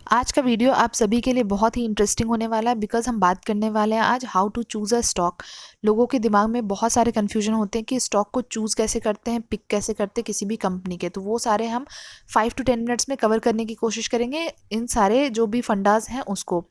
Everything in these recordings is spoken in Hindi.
आज का वीडियो आप सभी के लिए बहुत ही इंटरेस्टिंग होने वाला है बिकॉज हम बात करने वाले हैं आज how to choose a stock. लोगों के दिमाग में बहुत सारे कन्फ्यूजन होते हैं कि स्टॉक को चूज़ कैसे करते हैं, पिक कैसे करते हैं किसी भी कंपनी के। तो वो सारे हम 5 to 10 मिनट्स में कवर करने की कोशिश करेंगे, इन सारे जो भी फंडाज हैं उसको।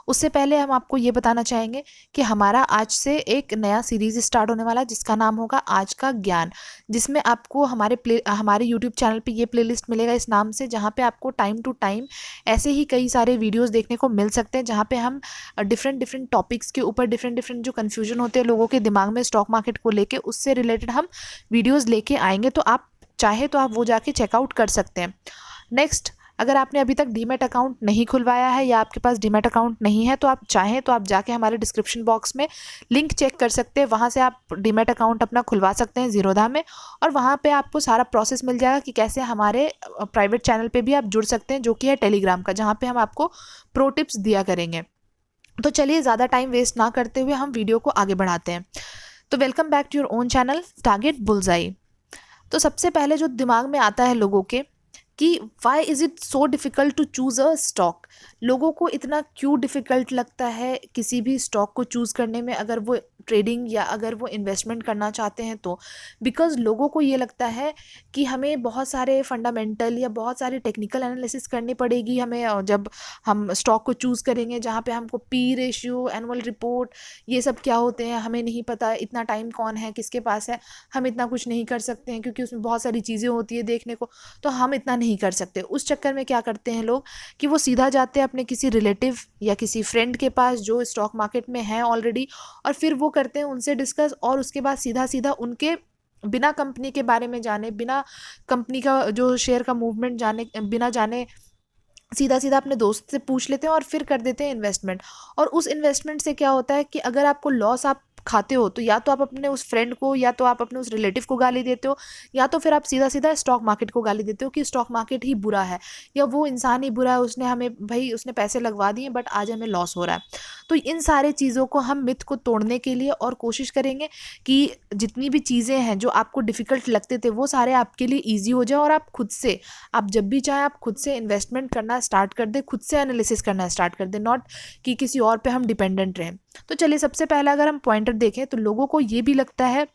उससे पहले हम आपको ये बताना चाहेंगे कि हमारा आज से एक नया सीरीज़ स्टार्ट होने वाला है जिसका नाम होगा आज का ज्ञान, जिसमें आपको हमारे यूट्यूब चैनल पे ये प्लेलिस्ट मिलेगा इस नाम से, जहाँ पे आपको टाइम टू टाइम ऐसे ही कई सारे वीडियोस देखने को मिल सकते हैं जहाँ पे हम डिफरेंट डिफरेंट टॉपिक्स के ऊपर डिफरेंट डिफरेंट जो कन्फ्यूजन होते हैं लोगों के दिमाग में स्टॉक मार्केट को लेके, उससे रिलेटेड हम वीडियोस लेके आएंगे। तो आप चाहे तो आप वो जाके चेकआउट कर सकते हैं। नेक्स्ट, अगर आपने अभी तक डीमैट अकाउंट नहीं खुलवाया है या आपके पास डीमैट अकाउंट नहीं है तो आप चाहें तो आप जाके हमारे डिस्क्रिप्शन बॉक्स में लिंक चेक कर सकते हैं, वहाँ से आप डीमैट अकाउंट अपना खुलवा सकते हैं ज़ीरोधा में। और वहाँ पे आपको सारा प्रोसेस मिल जाएगा कि कैसे हमारे प्राइवेट चैनल पे भी आप जुड़ सकते हैं, जो कि है टेलीग्राम का, जहाँ पे हम आपको प्रो टिप्स दिया करेंगे। तो चलिए ज़्यादा टाइम वेस्ट ना करते हुए हम वीडियो को आगे बढ़ाते हैं। तो welcome back to your own channel Target Bullseye. तो सबसे पहले जो दिमाग में आता है लोगों के कि why is it so difficult to choose a stock. लोगों को इतना क्यों डिफ़िकल्ट लगता है किसी भी स्टॉक को चूज़ करने में, अगर वो ट्रेडिंग या अगर वो इन्वेस्टमेंट करना चाहते हैं तो। बिकॉज़ लोगों को ये लगता है कि हमें बहुत सारे फंडामेंटल या बहुत सारी टेक्निकल एनालिसिस करनी पड़ेगी हमें, जब हम स्टॉक को चूज़ करेंगे, जहाँ पे हमको पी रेशियो, एनुअल रिपोर्ट, ये सब क्या होते हैं हमें नहीं पता, इतना टाइम कौन है किसके पास है, हम इतना कुछ नहीं कर सकते हैं क्योंकि उसमें बहुत सारी चीज़ें होती है देखने को, तो हम इतना नहीं कर सकते। उस चक्कर में क्या करते हैं लोग कि वो सीधा जाते हैं अपने किसी रिलेटिव या किसी फ्रेंड के पास जो स्टॉक मार्केट में है ऑलरेडी, और फिर वो करते हैं उनसे डिस्कस, और उसके बाद सीधा सीधा उनके बिना कंपनी के बारे में जाने, बिना कंपनी का जो शेयर का मूवमेंट जाने, बिना जाने सीधा सीधा अपने दोस्त से पूछ लेते हैं और फिर कर देते हैं इन्वेस्टमेंट। और उस इन्वेस्टमेंट से क्या होता है कि अगर आपको लॉस आप खाते हो तो या तो आप अपने उस फ्रेंड को या तो आप अपने उस रिलेटिव को गाली देते हो, या तो फिर आप सीधा सीधा स्टॉक मार्केट को गाली देते हो कि स्टॉक मार्केट ही बुरा है या वो इंसान ही बुरा है, उसने हमें भाई उसने पैसे लगवा दिए बट आज हमें लॉस हो रहा है। तो इन सारे चीज़ों को हम मिथ को तोड़ने के लिए और कोशिश करेंगे कि जितनी भी चीज़ें हैं जो आपको डिफ़िकल्ट लगते थे वो सारे आपके लिए ईजी हो जाए, और आप खुद से, आप जब भी चाहें आप खुद से इन्वेस्टमेंट करना स्टार्ट कर दें, खुद से एनालिसिस करना स्टार्ट कर दें, नॉट कि किसी और पे हम डिपेंडेंट रहें। तो चलिए सबसे पहला अगर हम पॉइंटर देखें तो लोगों को ये भी लगता है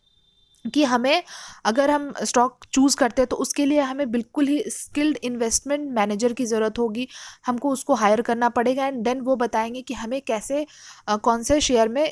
कि हमें, अगर हम स्टॉक चूज़ करते हैं तो उसके लिए हमें बिल्कुल ही स्किल्ड इन्वेस्टमेंट मैनेजर की ज़रूरत होगी, हमको उसको हायर करना पड़ेगा एंड देन वो बताएंगे कि हमें कैसे कौन से शेयर में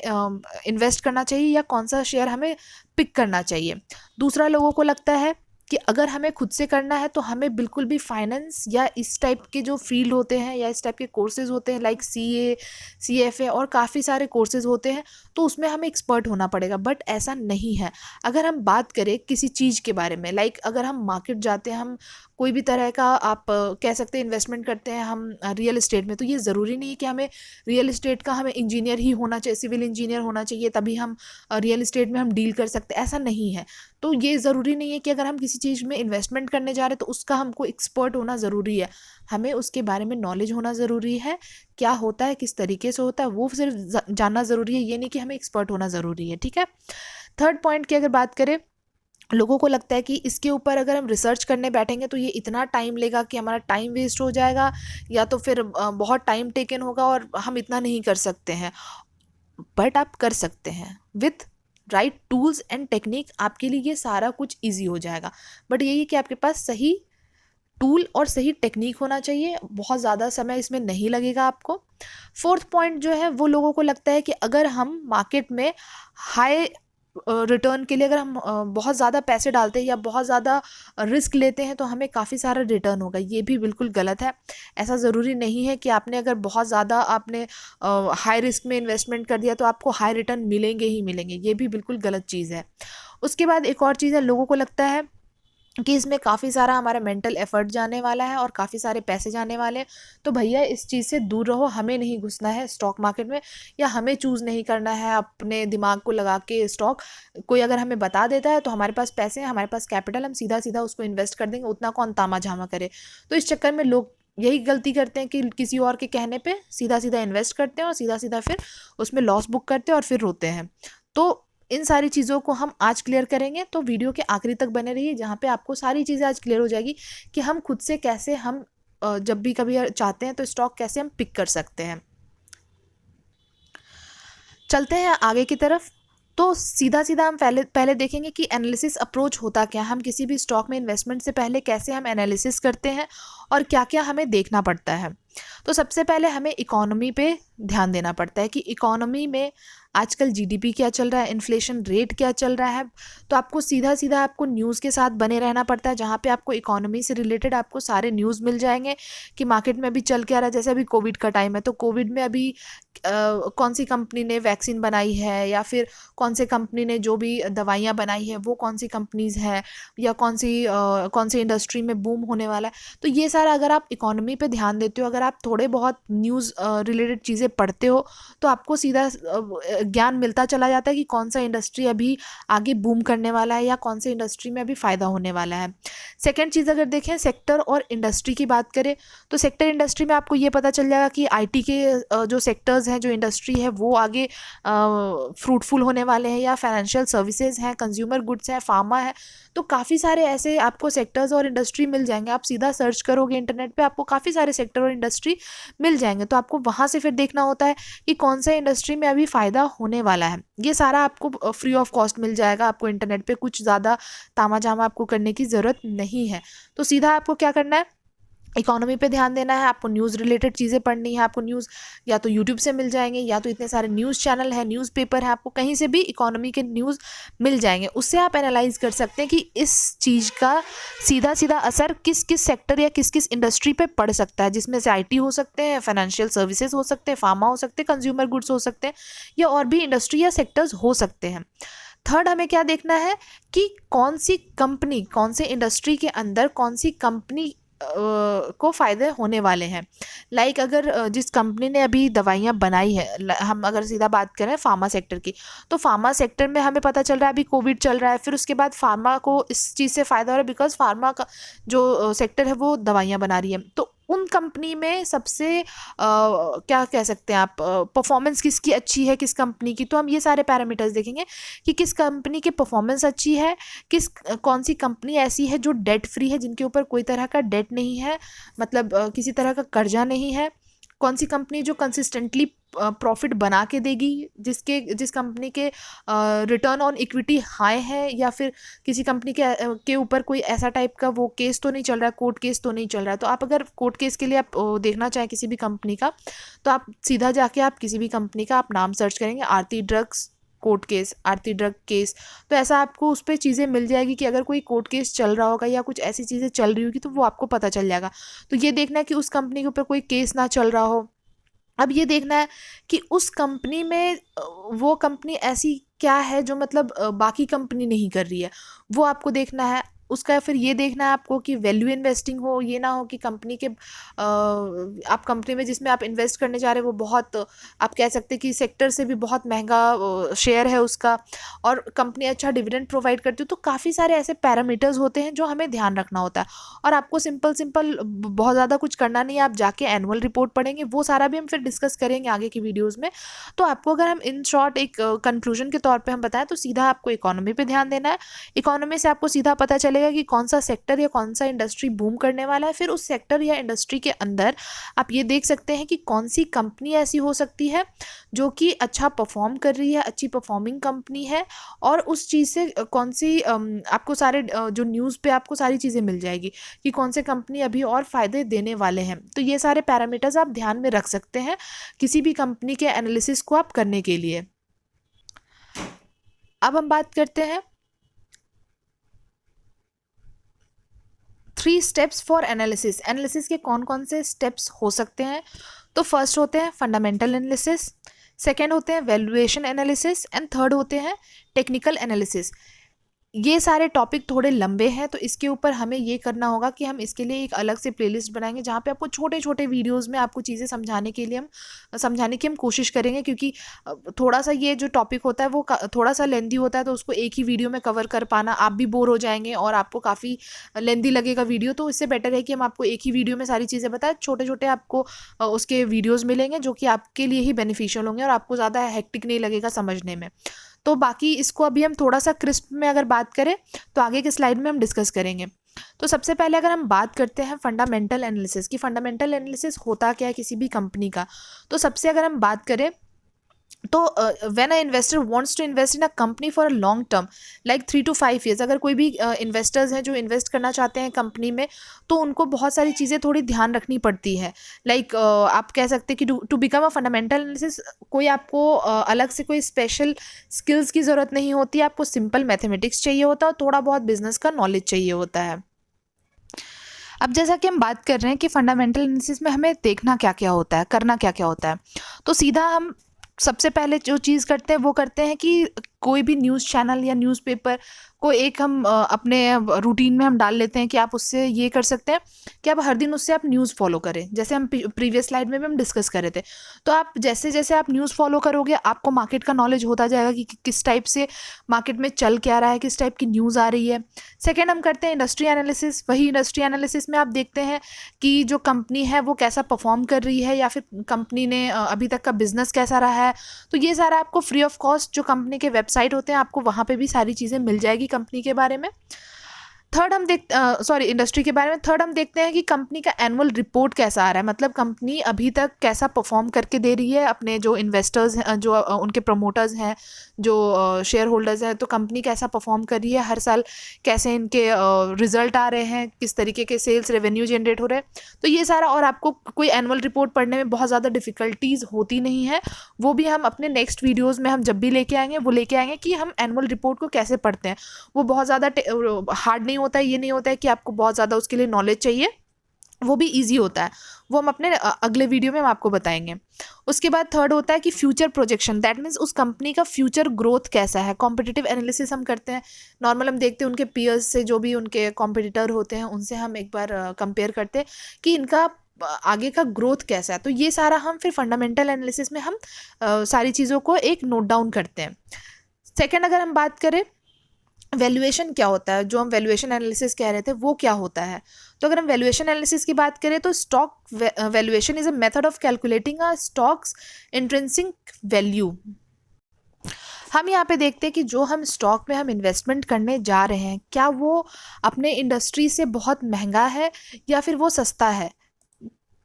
इन्वेस्ट करना चाहिए या कौन सा शेयर हमें पिक करना चाहिए। दूसरा, लोगों को लगता है कि अगर हमें खुद से करना है तो हमें बिल्कुल भी फाइनेंस या इस टाइप के जो फील्ड होते हैं या इस टाइप के कोर्सेज होते हैं लाइक CA, CFA और काफ़ी सारे कोर्सेज होते हैं, तो उसमें हमें एक्सपर्ट होना पड़ेगा। बट ऐसा नहीं है। अगर हम बात करें किसी चीज़ के बारे में, लाइक अगर हम मार्केट जाते हैं, हम कोई भी तरह का आप कह सकते हैं इन्वेस्टमेंट करते हैं हम रियल इस्टेट में, तो ये ज़रूरी नहीं है कि हमें रियल इस्टेट का हमें इंजीनियर ही होना चाहिए, सिविल इंजीनियर होना चाहिए तभी हम रियल इस्टेट में हम डील कर सकते हैं, ऐसा नहीं है। तो ये ज़रूरी नहीं है कि अगर हम किसी चीज़ में इन्वेस्टमेंट करने जा रहे हैं तो उसका हमको एक्सपर्ट होना ज़रूरी है, हमें उसके बारे में नॉलेज होना ज़रूरी है, क्या होता है किस तरीके से होता है वो सिर्फ जानना ज़रूरी है, ये नहीं कि हमें एक्सपर्ट होना ज़रूरी है। ठीक है। थर्ड पॉइंट की अगर बात करें, लोगों को लगता है कि इसके ऊपर अगर हम रिसर्च करने बैठेंगे तो ये इतना टाइम लेगा कि हमारा टाइम वेस्ट हो जाएगा, या तो फिर बहुत टाइम टेकन होगा और हम इतना नहीं कर सकते हैं। बट आप कर सकते हैं with right tools and technique, आपके लिए ये सारा कुछ ईजी हो जाएगा। बट यही कि आपके पास सही टूल और सही टेक्निक होना चाहिए, बहुत ज़्यादा समय इसमें नहीं लगेगा आपको। फोर्थ पॉइंट जो है, वो लोगों को लगता है कि अगर हम मार्केट में हाई रिटर्न के लिए अगर हम बहुत ज़्यादा पैसे डालते हैं या बहुत ज़्यादा रिस्क लेते हैं तो हमें काफ़ी सारा रिटर्न होगा। ये भी बिल्कुल गलत है। ऐसा ज़रूरी नहीं है कि आपने अगर बहुत ज़्यादा आपने हाई रिस्क में इन्वेस्टमेंट कर दिया तो आपको हाई रिटर्न मिलेंगे ही मिलेंगे, ये भी बिल्कुल गलत चीज़ है। उसके बाद एक और चीज़ है, लोगों को लगता है कि इसमें काफ़ी सारा हमारा मेंटल एफर्ट जाने वाला है और काफ़ी सारे पैसे जाने वाले हैं, तो भैया इस चीज़ से दूर रहो, हमें नहीं घुसना है स्टॉक मार्केट में, या हमें चूज़ नहीं करना है अपने दिमाग को लगा के स्टॉक। कोई अगर हमें बता देता है तो हमारे पास पैसे हैं, हमारे पास कैपिटल, हम सीधा सीधा उसको इन्वेस्ट कर देंगे, उतना कौन तामा झामा करे। तो इस चक्कर में लोग यही गलती करते हैं कि किसी और के कहने पे सीधा सीधा इन्वेस्ट करते हैं और सीधा सीधा फिर उसमें लॉस बुक करते हैं और फिर रोते हैं। तो इन सारी चीज़ों को हम आज क्लियर करेंगे, तो वीडियो के आखिरी तक बने रहिए, जहाँ पे आपको सारी चीज़ें आज क्लियर हो जाएगी कि हम खुद से कैसे हम जब भी कभी चाहते हैं तो स्टॉक कैसे हम पिक कर सकते हैं। चलते हैं आगे की तरफ। तो सीधा सीधा हम पहले देखेंगे कि एनालिसिस अप्रोच होता क्या है, हम किसी भी स्टॉक में इन्वेस्टमेंट से पहले कैसे हम एनालिसिस करते हैं और क्या क्या हमें देखना पड़ता है। तो सबसे पहले हमें इकोनॉमी पे ध्यान देना पड़ता है कि इकोनॉमी में आजकल जीडीपी क्या चल रहा है, इन्फ्लेशन रेट क्या चल रहा है। तो आपको सीधा सीधा आपको न्यूज़ के साथ बने रहना पड़ता है, जहाँ पे आपको इकोनॉमी से रिलेटेड आपको सारे न्यूज़ मिल जाएंगे कि मार्केट में अभी चल क्या रहा है। जैसे अभी कोविड का टाइम है, तो कोविड में अभी कौन सी कंपनी ने वैक्सीन बनाई है, या फिर कौन से कंपनी ने जो भी दवाइयाँ बनाई है वो कौन सी कंपनीज़ हैं, या कौन सी इंडस्ट्री में बूम होने वाला है। तो ये सारा अगर आप इकोनॉमी पे ध्यान देते हो, अगर आप थोड़े बहुत न्यूज़ रिलेटेड चीज़ें पढ़ते हो, तो आपको सीधा ज्ञान मिलता चला जाता है कि कौन सा इंडस्ट्री अभी आगे बूम करने वाला है या कौन से इंडस्ट्री में अभी फ़ायदा होने वाला है। सेकेंड चीज़ अगर देखें सेक्टर और इंडस्ट्री की बात करें, तो सेक्टर इंडस्ट्री में आपको ये पता चल जाएगा कि आईटी के जो सेक्टर्स हैं, जो इंडस्ट्री है वो आगे फ्रूटफुल होने वाले हैं, या फाइनेंशियल सर्विसेज हैं, कंज्यूमर गुड्स हैं, फार्मा है। तो काफ़ी सारे ऐसे आपको सेक्टर्स और इंडस्ट्री मिल जाएंगे। आप सीधा सर्च करोगे इंटरनेट पे, आपको काफ़ी सारे सेक्टर और इंडस्ट्री मिल जाएंगे। तो आपको वहाँ से फिर देखना होता है कि कौन सा इंडस्ट्री में अभी फ़ायदा होने वाला है। ये सारा आपको फ्री ऑफ कॉस्ट मिल जाएगा, आपको इंटरनेट पे कुछ ज़्यादा तामा झामा आपको करने की ज़रूरत नहीं है। तो सीधा आपको क्या करना है, इकोनॉमी पे ध्यान देना है, आपको न्यूज़ रिलेटेड चीज़ें पढ़नी है। आपको न्यूज़ या तो यूट्यूब से मिल जाएंगे, या तो इतने सारे न्यूज़ चैनल है, न्यूज़पेपर है, आपको कहीं से भी इकोनॉमी के न्यूज़ मिल जाएंगे। उससे आप एनालाइज कर सकते हैं कि इस चीज़ का सीधा सीधा असर किस किस सेक्टर या किस किस इंडस्ट्री पे पड़ सकता है, जिसमें से आईटी हो सकते हैं, फाइनेंशियल सर्विसेज हो सकते हैं, फार्मा हो सकते हैं, कंज्यूमर गुड्स हो सकते हैं, या और भी इंडस्ट्री या सेक्टर्स हो सकते हैं। थर्ड हमें क्या देखना है कि कौन सी कंपनी, कौन से इंडस्ट्री के अंदर कौन सी कंपनी को फ़ायदे होने वाले हैं। लाइक अगर जिस कंपनी ने अभी दवाइयाँ बनाई है, हम अगर सीधा बात करें फार्मा सेक्टर की, तो फार्मा सेक्टर में हमें पता चल रहा है अभी कोविड चल रहा है, फिर उसके बाद फार्मा को इस चीज़ से फ़ायदा हो रहा है बिकॉज फार्मा का जो सेक्टर है वो दवाइयाँ बना रही है। तो उन कंपनी में सबसे क्या कह सकते हैं आप, परफॉर्मेंस किसकी अच्छी है, किस कंपनी की। तो हम ये सारे पैरामीटर्स देखेंगे कि किस कंपनी की परफॉर्मेंस अच्छी है, कौन सी कंपनी ऐसी है जो डेट फ्री है, जिनके ऊपर कोई तरह का डेट नहीं है, मतलब किसी तरह का कर्जा नहीं है। कौन सी कंपनी जो कंसिस्टेंटली प्रॉफिट बना के देगी, जिस कंपनी के रिटर्न ऑन इक्विटी हाई है, या फिर किसी कंपनी के ऊपर कोई ऐसा टाइप का वो केस तो नहीं चल रहा है, कोर्ट केस तो नहीं चल रहा है। तो आप अगर कोर्ट केस के लिए आप देखना चाहें किसी भी कंपनी का, तो आप सीधा जाके आप किसी भी कंपनी का आप नाम सर्च करेंगे, आरती ड्रग्स कोर्ट केस, आरती ड्रग केस, तो ऐसा आपको उस पर चीज़ें मिल जाएगी कि अगर कोई कोर्ट केस चल रहा होगा या कुछ ऐसी चीज़ें चल रही होगी तो वो आपको पता चल जाएगा। तो ये देखना है कि उस कंपनी के ऊपर कोई केस ना चल रहा हो। अब ये देखना है कि उस कंपनी में वो कंपनी ऐसी क्या है जो मतलब बाकी कंपनी नहीं कर रही है, वो आपको देखना है। उसका फिर ये देखना है आपको कि वैल्यू इन्वेस्टिंग हो, ये ना हो कि कंपनी के आप कंपनी में जिसमें आप इन्वेस्ट करने जा रहे हैं वो बहुत, आप कह सकते हैं कि सेक्टर से भी बहुत महंगा शेयर है उसका, और कंपनी अच्छा डिविडेंड प्रोवाइड करती है। तो काफ़ी सारे ऐसे पैरामीटर्स होते हैं जो हमें ध्यान रखना होता है, और आपको सिंपल बहुत ज़्यादा कुछ करना नहीं है। आप जाके एनुअल रिपोर्ट पढ़ेंगे, वो सारा भी हम फिर डिस्कस करेंगे आगे की वीडियोज़ में। तो आपको अगर हम इन शॉर्ट एक कंक्लूजन के तौर पे हम बताएं, तो सीधा आपको इकोनॉमी पे ध्यान देना है। इकोनॉमी से आपको सीधा पता चलेगा कि कौन सा सेक्टर या कौन सा इंडस्ट्री बूम करने वाला है। फिर उस सेक्टर या इंडस्ट्री के अंदर आप ये देख सकते हैं कि कौन सी कंपनी ऐसी हो सकती है जो कि अच्छा परफॉर्म कर रही है, अच्छी परफॉर्मिंग कंपनी है, और उस चीज़ से कौन सी आपको सारे जो न्यूज़ पे आपको सारी चीज़ें मिल जाएगी कि कौन से कंपनी अभी और फ़ायदे देने वाले हैं। तो ये सारे पैरामीटर्स आप ध्यान में रख सकते हैं किसी भी कंपनी के एनालिसिस को आप करने के लिए। अब हम बात करते हैं 3 स्टेप्स फॉर एनालिसिस। एनालिसिस के कौन कौन से स्टेप्स हो सकते हैं। तो फर्स्ट होते हैं फंडामेंटल एनालिसिस, सेकेंड होते हैं वैल्यूएशन एनालिसिस, एंड थर्ड होते हैं टेक्निकल एनालिसिस। ये सारे टॉपिक थोड़े लंबे हैं, तो इसके ऊपर हमें ये करना होगा कि हम इसके लिए एक अलग से प्लेलिस्ट बनाएंगे, जहाँ पे आपको छोटे छोटे वीडियोस में आपको चीज़ें समझाने की हम कोशिश करेंगे। क्योंकि थोड़ा सा ये जो टॉपिक होता है वो थोड़ा सा लेंदी होता है, तो उसको एक ही वीडियो में कवर कर पाना, आप भी बोर हो जाएंगे और आपको काफ़ी लेंदी लगेगा वीडियो। तो इससे बेटर है कि हम आपको एक ही वीडियो में सारी चीज़ें बताएं। छोटे छोटे आपको उसके वीडियोज़ मिलेंगे जो कि आपके लिए ही बेनिफिशियल होंगे और आपको ज़्यादा हेक्टिक नहीं लगेगा समझने में। तो बाकी इसको अभी हम थोड़ा सा क्रिस्प में अगर बात करें तो आगे के स्लाइड में हम डिस्कस करेंगे। तो सबसे पहले अगर हम बात करते हैं फंडामेंटल एनालिसिस की, फंडामेंटल एनालिसिस होता क्या है किसी भी कंपनी का, तो सबसे अगर हम बात करें तो when a investor wants to invest in a company for a long term like 3 to 5 years, अगर कोई भी इन्वेस्टर्स हैं जो इन्वेस्ट करना चाहते हैं कंपनी में, तो उनको बहुत सारी चीज़ें थोड़ी ध्यान रखनी पड़ती है। लाइक आप कह सकते हैं कि to become a fundamental analysis कोई आपको अलग से कोई स्पेशल स्किल्स की ज़रूरत नहीं होती, आपको सिंपल मैथमेटिक्स चाहिए होता है और थोड़ा बहुत बिजनेस का नॉलेज चाहिए होता है। अब जैसा कि हम बात कर रहे हैं कि फंडामेंटल एनालिसिस में हमें देखना क्या क्या होता है, करना क्या क्या होता है, तो सीधा हम सबसे पहले जो चीज़ करते हैं वो करते हैं कि कोई भी न्यूज़ चैनल या न्यूज़पेपर को एक हम अपने रूटीन में हम डाल लेते हैं कि आप उससे ये कर सकते हैं कि आप हर दिन उससे आप न्यूज़ फॉलो करें, जैसे हम प्रीवियस स्लाइड में भी हम डिस्कस कर रहे थे। तो आप जैसे जैसे आप न्यूज़ फॉलो करोगे आपको मार्केट का नॉलेज होता जाएगा कि किस टाइप से मार्केट में चल क्या रहा है, किस टाइप की न्यूज़ आ रही है। सेकेंड हम करते हैं इंडस्ट्री एनालिसिस, वही इंडस्ट्री एनालिसिस में आप देखते हैं कि जो कंपनी है वो कैसा परफॉर्म कर रही है या फिर कंपनी ने अभी तक का बिजनेस कैसा रहा है। तो ये सारा आपको फ्री ऑफ कॉस्ट जो कंपनी के वेबसाइट होते हैं आपको वहाँ पे भी सारी चीज़ें मिल जाएगी कंपनी के बारे में। थर्ड हम इंडस्ट्री के बारे में थर्ड हम देखते हैं कि कंपनी का एनुअल रिपोर्ट कैसा आ रहा है, मतलब कंपनी अभी तक कैसा परफॉर्म करके दे रही है अपने जो इन्वेस्टर्स हैं, जो उनके प्रमोटर्स हैं, जो शेयर होल्डर्स हैं, तो कंपनी कैसा परफॉर्म कर रही है हर साल, कैसे इनके रिजल्ट आ रहे हैं, किस तरीके के सेल्स रेवेन्यू जनरेट हो रहे हैं। तो ये सारा, और आपको कोई एनुअल रिपोर्ट पढ़ने में बहुत ज़्यादा डिफ़िकल्टीज़ होती नहीं है, वो भी हम अपने नेक्स्ट वीडियोज़ में हम जब भी लेके आएंगे वो लेके आएंगे कि हम एनुअल रिपोर्ट को कैसे पढ़ते हैं। वो बहुत ज़्यादा हार्ड नहीं होता है, ये नहीं होता है कि आपको बहुत ज़्यादा उसके लिए नॉलेज चाहिए, वो भी इजी होता है, वो हम अपने अगले वीडियो में हम आपको बताएंगे। उसके बाद थर्ड होता है कि फ्यूचर प्रोजेक्शन, दैट मीन्स उस कंपनी का फ्यूचर ग्रोथ कैसा है। कॉम्पिटिटिव एनालिसिस हम करते हैं, नॉर्मल हम देखते हैं उनके पीयर्स से, जो भी उनके कॉम्पिटिटर होते हैं उनसे हम एक बार कंपेयर करते हैं कि इनका आगे का ग्रोथ कैसा है। तो ये सारा हम फिर फंडामेंटल एनालिसिस में हम सारी चीज़ों को एक नोट डाउन करते हैं। सेकेंड अगर हम बात करें वैल्यूएशन क्या होता है, जो हम वैल्यूएशन एनालिसिस कह रहे थे वो क्या होता है, तो अगर हम वैल्यूएशन एनालिसिस की बात करें तो stock valuation is a method of calculating a stocks intrinsic value. हम यहाँ पे देखते हैं कि जो हम स्टॉक में हम इन्वेस्टमेंट करने जा रहे हैं क्या वो अपने इंडस्ट्री से बहुत महंगा है या फिर वो सस्ता है,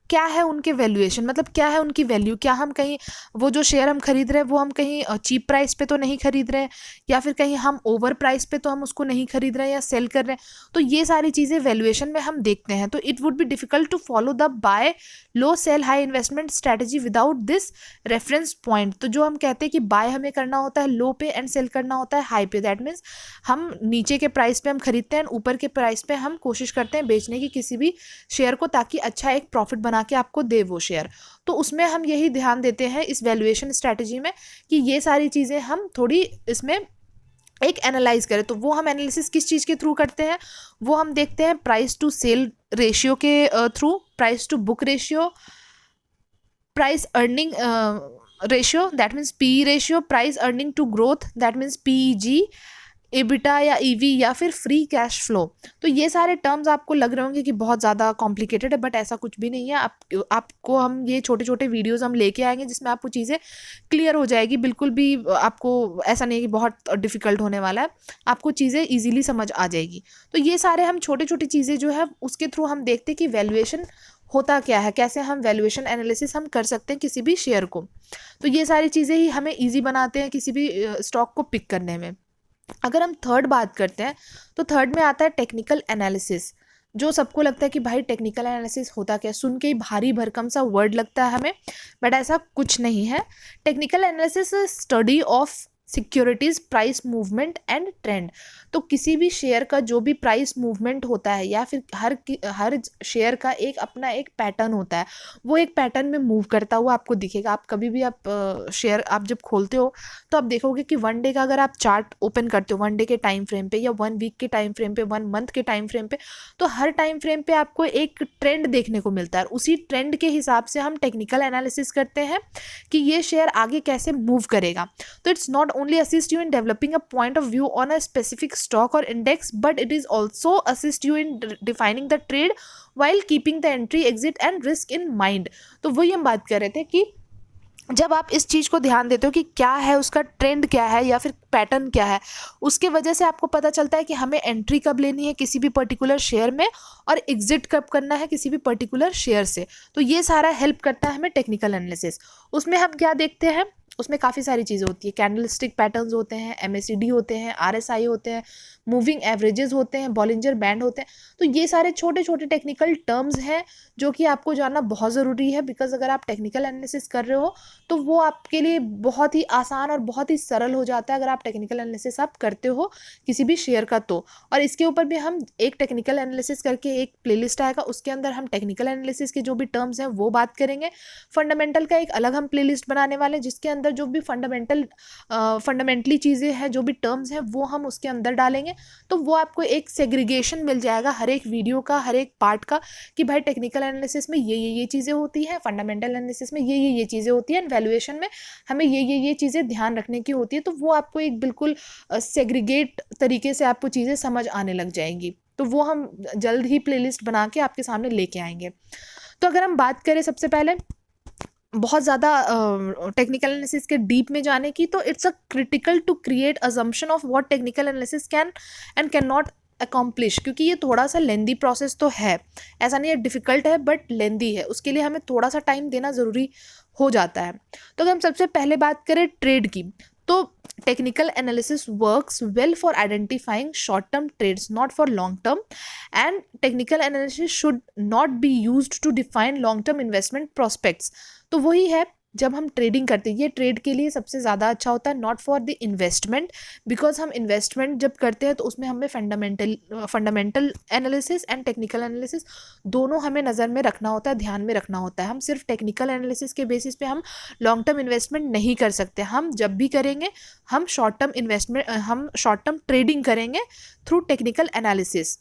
क्या है उनके वैल्यूएशन, मतलब क्या है उनकी वैल्यू, क्या हम कहीं वो जो शेयर हम खरीद रहे हैं वो हम कहीं चीप प्राइस पे तो नहीं खरीद रहे हैं या फिर कहीं हम ओवर प्राइस पे तो हम उसको नहीं खरीद रहे हैं या सेल कर रहे हैं। तो ये सारी चीज़ें वैल्यूएशन में हम देखते हैं। तो it would be difficult to follow the buy low sell high investment strategy without this reference point. तो जो हम कहते हैं कि बाय हमें करना होता है लो पे एंड सेल करना होता है हाई पे, दैट मीन्स हम नीचे के प्राइस पे हम खरीदते हैं, ऊपर के प्राइस पे हम कोशिश करते हैं बेचने की किसी भी शेयर को, ताकि अच्छा एक प्रॉफिट बना के आपको दे वो शेयर। तो उसमें हम यही ध्यान देते हैं इस वैल्यूएशन स्ट्रैटेजी में कि ये सारी चीज़ें हम थोड़ी इसमें एक एनालाइज करें। तो वो हम एनालिसिस किस चीज़ के थ्रू करते हैं, वो हम देखते हैं प्राइस टू सेल रेशियो के थ्रू, price to book ratio, price earning ratio that means P ratio, price earning to growth that means PEG, EBITDA या ईवी या फिर फ्री कैश फ्लो। तो ये सारे टर्म्स आपको लग रहे होंगे कि बहुत ज़्यादा कॉम्प्लिकेटेड है, बट ऐसा कुछ भी नहीं है। आपको हम ये छोटे छोटे वीडियोस हम लेके आएंगे जिसमें आपको चीज़ें क्लियर हो जाएगी, बिल्कुल भी आपको ऐसा नहीं है कि बहुत डिफिकल्ट होने वाला है, आपको चीज़ें ईजिली समझ आ जाएगी। तो ये सारे हम छोटी छोटी चीज़ें जो है उसके थ्रू हम देखते हैं कि वैल्यूएशन होता क्या है, कैसे हम वैल्यूएशन एनालिसिस हम कर सकते हैं किसी भी शेयर को। तो ये सारी चीज़ें ही हमें ईजी बनाते हैं किसी भी स्टॉक को पिक करने में। अगर हम थर्ड बात करते हैं तो थर्ड में आता है टेक्निकल एनालिसिस। जो सबको लगता है कि भाई टेक्निकल एनालिसिस होता क्या है, सुन के ही भारी भरकम सा वर्ड लगता है हमें, बट ऐसा कुछ नहीं है। Technical analysis study of securities price movement and trend. तो किसी भी शेयर का जो भी प्राइस मूवमेंट होता है या फिर हर शेयर का एक अपना एक पैटर्न होता है, वो एक पैटर्न में मूव करता हुआ आपको दिखेगा। आप कभी भी आप शेयर आप जब खोलते हो तो आप देखोगे कि वन डे का अगर आप चार्ट ओपन करते हो, वन डे के टाइम फ्रेम पे या 1 वीक के टाइम फ्रेम पे, 1 मंथ के टाइम फ्रेम पे, तो हर टाइम फ्रेम पे आपको एक ट्रेंड देखने को मिलता है। उसी ट्रेंड के हिसाब से हम टेक्निकल एनालिसिस करते हैं कि ये शेयर आगे कैसे मूव करेगा। तो it's not only assist you in developing a point of view on a specific stock or index, but it is also assist you in defining the trade while keeping the entry exit and risk in mind। तो वही हम बात कर रहे थे कि जब आप इस चीज़ को ध्यान देते हो कि क्या है उसका ट्रेंड, क्या है या फिर पैटर्न क्या है, उसके वजह से आपको पता चलता है कि हमें एंट्री कब लेनी है किसी भी पर्टिकुलर शेयर में और एग्जिट कब करना है किसी भी पर्टिकुलर शेयर से। तो ये सारा हेल्प करता है हमें टेक्निकल एनालिसिस। उसमें हम क्या देखते हैं, उसमें काफ़ी सारी चीज़ें होती है, कैंडलस्टिक पैटर्न्स होते हैं, MACD होते हैं, RSI होते हैं, मूविंग एवरेजेस होते हैं, बॉलिंजर बैंड होते हैं। तो ये सारे छोटे छोटे टेक्निकल टर्म्स हैं जो कि आपको जानना बहुत ज़रूरी है, बिकॉज अगर आप टेक्निकल एनालिसिस कर रहे हो तो वो आपके लिए बहुत ही आसान और बहुत ही सरल हो जाता है अगर आप टेक्निकल एनालिसिस आप करते हो किसी भी शेयर का। तो और इसके ऊपर भी हम एक टेक्निकल एनालिसिस करके एक प्लेलिस्ट आएगा, उसके अंदर हम टेक्निकल एनालिसिस के जो भी टर्म्स हैं वो बात करेंगे। फंडामेंटल का एक अलग हम प्लेलिस्ट बनाने वाले हैं जिसके अंदर जो भी फंडामेंटली चीज़ें हैं, जो भी टर्म्स हैं वो हम उसके अंदर डालेंगे। तो वो आपको एक सेग्रीगेशन मिल जाएगा हर एक वीडियो का, हर एक पार्ट का, कि भाई टेक्निकल एनालिसिस में ये चीज़ें होती हैं, फंडामेंटल एनालिसिस में ये चीज़ें होती हैं, वैल्यूएशन में हमें ये चीज़ें ध्यान रखने की होती है। तो वो आपको एक बिल्कुल सेग्रीगेट तरीके से आपको चीज़ें समझ आने लग जाएंगी। तो वो हम जल्द ही प्लेलिस्ट बना के आपके सामने लेके आएंगे। तो अगर हम बात करें सबसे पहले बहुत ज़्यादा टेक्निकल एनालिसिस के डीप में जाने की, तो it's a critical to create assumption of what technical analysis can and can not accomplish, क्योंकि ये थोड़ा सा लेंदी प्रोसेस तो है, ऐसा नहीं है डिफ़िकल्ट है बट लेंदी है, उसके लिए हमें थोड़ा सा टाइम देना ज़रूरी हो जाता है। तो अगर हम सबसे पहले बात करें ट्रेड की, तो technical analysis works well for identifying short term trades not for long term, and technical analysis should not be used to define long term investment prospects. तो वही है, जब हम ट्रेडिंग करते हैं ये ट्रेड के लिए सबसे ज़्यादा अच्छा होता है, not for the investment, because हम इन्वेस्टमेंट जब करते हैं तो उसमें हमें fundamental analysis and technical analysis दोनों हमें नज़र में रखना होता है, ध्यान में रखना होता है। हम सिर्फ टेक्निकल एनालिसिस के बेसिस पे हम लॉन्ग टर्म इन्वेस्टमेंट नहीं कर सकते। हम जब भी करेंगे हम शॉर्ट टर्म ट्रेडिंग करेंगे through technical analysis.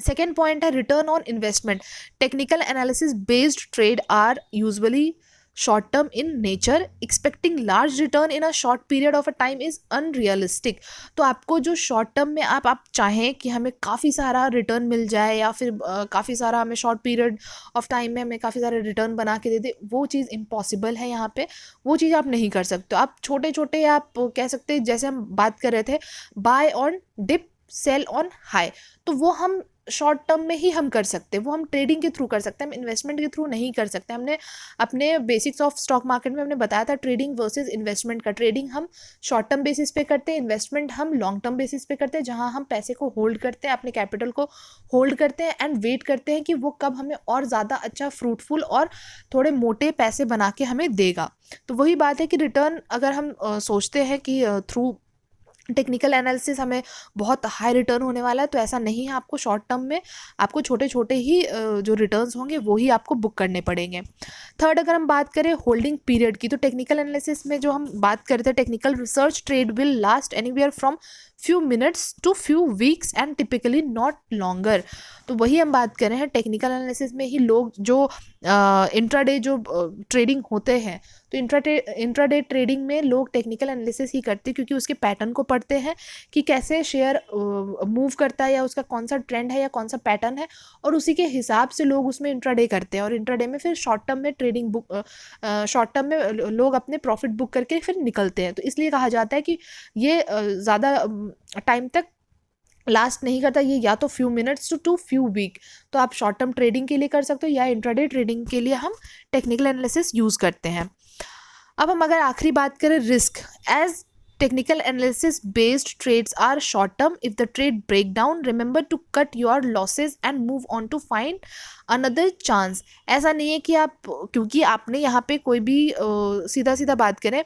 Second point है return on investment. Technical analysis based trade are usually short term in nature, expecting large return in a short period of a time is unrealistic. तो आपको जो शॉर्ट टर्म में आप चाहें कि हमें काफ़ी सारा रिटर्न मिल जाए या फिर काफ़ी सारा हमें शॉर्ट पीरियड ऑफ टाइम में हमें काफ़ी सारे रिटर्न बना के दे दे, वो चीज़ इम्पॉसिबल है यहाँ पे, वो चीज़ आप नहीं कर सकते। आप छोटे छोटे आप कह सकते हैं, जैसे हम बात कर रहे थे buy on dip sell on high, तो वो हम शॉर्ट टर्म में ही हम कर सकते हैं, वो हम ट्रेडिंग के थ्रू कर सकते हैं, हम इन्वेस्टमेंट के थ्रू नहीं कर सकते। हमने अपने बेसिक्स ऑफ स्टॉक मार्केट में हमने बताया था ट्रेडिंग वर्सेस इन्वेस्टमेंट का। ट्रेडिंग हम शॉर्ट टर्म बेसिस पे करते हैं, इन्वेस्टमेंट हम लॉन्ग टर्म बेसिस पे करते हैं, जहां हम पैसे को होल्ड करते हैं, अपने कैपिटल को होल्ड करते हैं एंड वेट करते हैं कि वो कब हमें और ज़्यादा अच्छा फ्रूटफुल और थोड़े मोटे पैसे बना के हमें देगा। तो वही बात है कि रिटर्न अगर हम सोचते हैं कि थ्रू टेक्निकल एनालिसिस हमें बहुत हाई रिटर्न होने वाला है, तो ऐसा नहीं है। आपको शॉर्ट टर्म में आपको छोटे छोटे ही जो रिटर्न्स होंगे वो ही आपको बुक करने पड़ेंगे। थर्ड, अगर हम बात करें होल्डिंग पीरियड की, तो टेक्निकल एनालिसिस में जो हम बात करते हैं technical research trade will last anywhere from few minutes to few weeks and typically not longer. तो वही हम बात कर रहे हैं, टेक्निकल एनालिसिस में ही लोग जो इंट्राडे जो ट्रेडिंग होते हैं, तो इंट्राडे ट्रेडिंग में लोग टेक्निकल एनालिसिस ही करते हैं, क्योंकि उसके पैटर्न को पढ़ते हैं कि कैसे शेयर मूव करता है या उसका कौन सा ट्रेंड है या कौन सा पैटर्न है, और उसी के हिसाब से लोग उसमें इंट्राडे करते हैं। और इंट्राडे में फिर शॉर्ट टर्म में शॉर्ट टर्म में लोग अपने प्रॉफिट बुक करके फिर निकलते हैं। तो इसलिए कहा जाता है कि ये ज़्यादा टाइम तक लास्ट नहीं करता, ये या तो few minutes to few week. तो आप शॉर्ट टर्म ट्रेडिंग के लिए कर सकते हो या इंट्राडे ट्रेडिंग के लिए हम टेक्निकल एनालिसिस यूज़ करते हैं। अब हम अगर आखिरी बात करें risk, as technical analysis based trades are short term, if the trade break down remember to cut your losses and move on to find another chance. ऐसा नहीं है कि आप, क्योंकि आपने यहाँ पे कोई भी सीधा सीधा बात करें,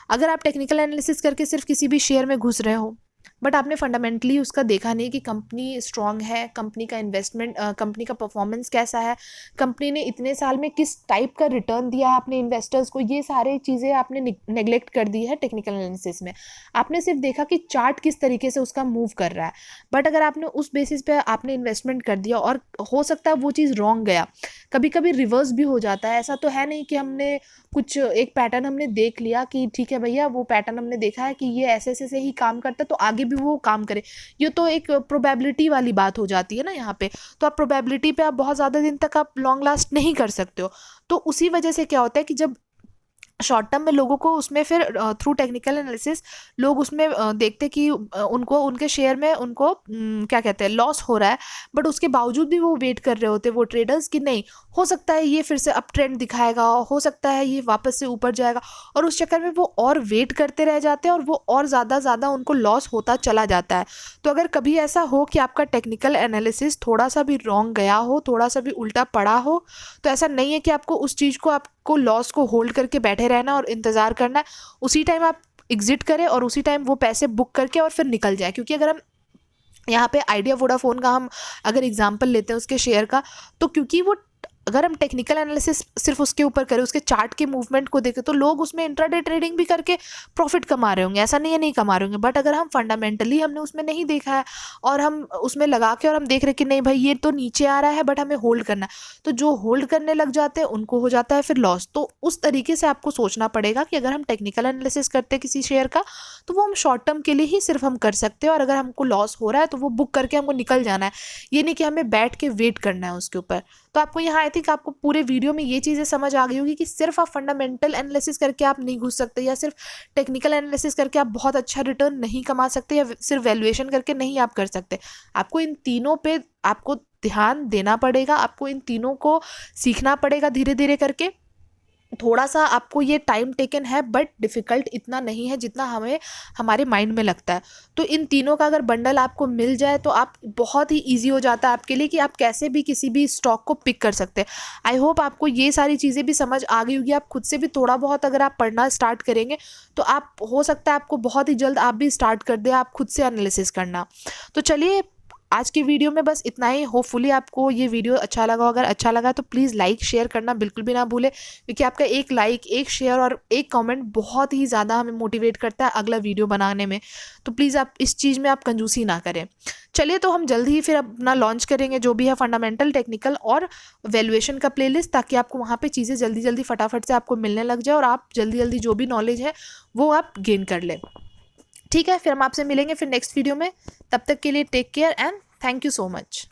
अगर आप टेक्निकल एनालिसिस करके सिर्फ किसी भी शेयर में घुस रहे हो बट आपने फंडामेंटली उसका देखा नहीं कि कंपनी स्ट्रांग है, कंपनी का इन्वेस्टमेंट, कंपनी का परफॉर्मेंस कैसा है, कंपनी ने इतने साल में किस टाइप का रिटर्न दिया है अपने इन्वेस्टर्स को, ये सारी चीज़ें आपने नेग्लेक्ट कर दी है टेक्निकल एनालिसिस में। आपने सिर्फ देखा कि चार्ट किस तरीके से उसका मूव कर रहा है, बट अगर आपने उस बेसिस पे आपने इन्वेस्टमेंट कर दिया और हो सकता है वो चीज़ रॉन्ग गया, कभी कभी रिवर्स भी हो जाता है। ऐसा तो है नहीं कि हमने कुछ एक पैटर्न हमने देख लिया कि ठीक है भैया वो पैटर्न हमने देखा है कि ये ऐसे ऐसे से ही काम करता है तो आगे भी वो काम करे, ये तो एक प्रोबेबिलिटी वाली बात हो जाती है ना यहाँ पे। तो आप प्रोबेबिलिटी पे आप बहुत ज़्यादा दिन तक आप लॉन्ग लास्ट नहीं कर सकते हो। तो उसी वजह से क्या होता है कि जब शॉर्ट टर्म में लोगों को उसमें फिर थ्रू टेक्निकल एनालिसिस लोग उसमें देखते कि उनको उनके शेयर में उनको क्या कहते हैं लॉस हो रहा है, बट उसके बावजूद भी वो वेट कर रहे होते हैं वो ट्रेडर्स कि नहीं हो सकता है ये फिर से अप ट्रेंड दिखाएगा, हो सकता है ये वापस से ऊपर जाएगा, और उस चक्कर में वो और वेट करते रह जाते हैं और वो और ज़्यादा उनको लॉस होता चला जाता है। तो अगर कभी ऐसा हो कि आपका टेक्निकल एनालिसिस थोड़ा सा भी रॉन्ग गया हो, थोड़ा सा भी उल्टा पड़ा हो, तो ऐसा नहीं है कि आपको उस चीज़ को आपको लॉस को होल्ड करके बैठे रहना और इंतज़ार करना है। उसी टाइम आप एग्जिट करें और उसी टाइम वो पैसे बुक करके और फिर निकल जाए। क्योंकि अगर हम यहाँ पे आइडिया वोडाफोन का हम अगर एग्जांपल लेते हैं उसके शेयर का, तो क्योंकि वो अगर हम टेक्निकल एनालिसिस सिर्फ उसके ऊपर करें, उसके चार्ट के मूवमेंट को देखें, तो लोग उसमें इंट्राडे ट्रेडिंग भी करके प्रॉफिट कमा रहे होंगे, ऐसा नहीं है नहीं कमा रहे होंगे। बट अगर हम फंडामेंटली हमने उसमें नहीं देखा है और हम उसमें लगा के और हम देख रहे कि नहीं भाई ये तो नीचे आ रहा है बट हमें होल्ड करना है, तो जो होल्ड करने लग जाते हैं उनको हो जाता है फिर लॉस। तो उस तरीके से आपको सोचना पड़ेगा कि अगर हम टेक्निकल एनालिसिस करते हैं किसी शेयर का, तो वो हम शॉर्ट टर्म के लिए ही सिर्फ हम कर सकते हैं, और अगर हमको लॉस हो रहा है तो वो बुक करके हमको निकल जाना है, ये नहीं कि हमें बैठ के वेट करना है उसके ऊपर। तो आपको यहाँ आई थिंक आपको पूरे वीडियो में ये चीज़ें समझ आ गई होगी कि सिर्फ आप फंडामेंटल एनालिसिस करके आप नहीं घुस सकते, या सिर्फ टेक्निकल एनालिसिस करके आप बहुत अच्छा रिटर्न नहीं कमा सकते, या सिर्फ वैल्यूएशन करके नहीं आप कर सकते। आपको इन तीनों पे आपको ध्यान देना पड़ेगा, आपको इन तीनों को सीखना पड़ेगा धीरे धीरे करके। थोड़ा सा आपको ये टाइम टेकन है बट डिफ़िकल्ट इतना नहीं है जितना हमें हमारे माइंड में लगता है। तो इन तीनों का अगर बंडल आपको मिल जाए तो आप बहुत ही ईजी हो जाता है आपके लिए कि आप कैसे भी किसी भी स्टॉक को पिक कर सकते हैं। आई होप आपको ये सारी चीज़ें भी समझ आ गई होगी। आप खुद से भी थोड़ा बहुत अगर आप पढ़ना स्टार्ट करेंगे तो आप हो सकता है आपको बहुत ही जल्द आप भी स्टार्ट कर दें आप खुद से एनालिसिस करना। तो चलिए आज की वीडियो में बस इतना ही। होपफुली आपको ये वीडियो अच्छा लगा। अगर अच्छा लगा तो प्लीज़ लाइक शेयर करना बिल्कुल भी ना भूलें, क्योंकि आपका एक लाइक, एक शेयर और एक कमेंट बहुत ही ज़्यादा हमें मोटिवेट करता है अगला वीडियो बनाने में। तो प्लीज़ आप इस चीज़ में आप कंजूसी ना करें। चलिए तो हम जल्द ही फिर अपना लॉन्च करेंगे जो भी है फंडामेंटल, टेक्निकल और वैल्यूएशन का प्लेलिस्ट, ताकि आपको वहाँ पर चीज़ें जल्दी जल्दी फटाफट से आपको मिलने लग जाए और आप जल्दी जल्दी जो भी नॉलेज है वो आप गेन कर लें। ठीक है, फिर हम आपसे मिलेंगे फिर नेक्स्ट वीडियो में। तब तक के लिए take care and thank you so much.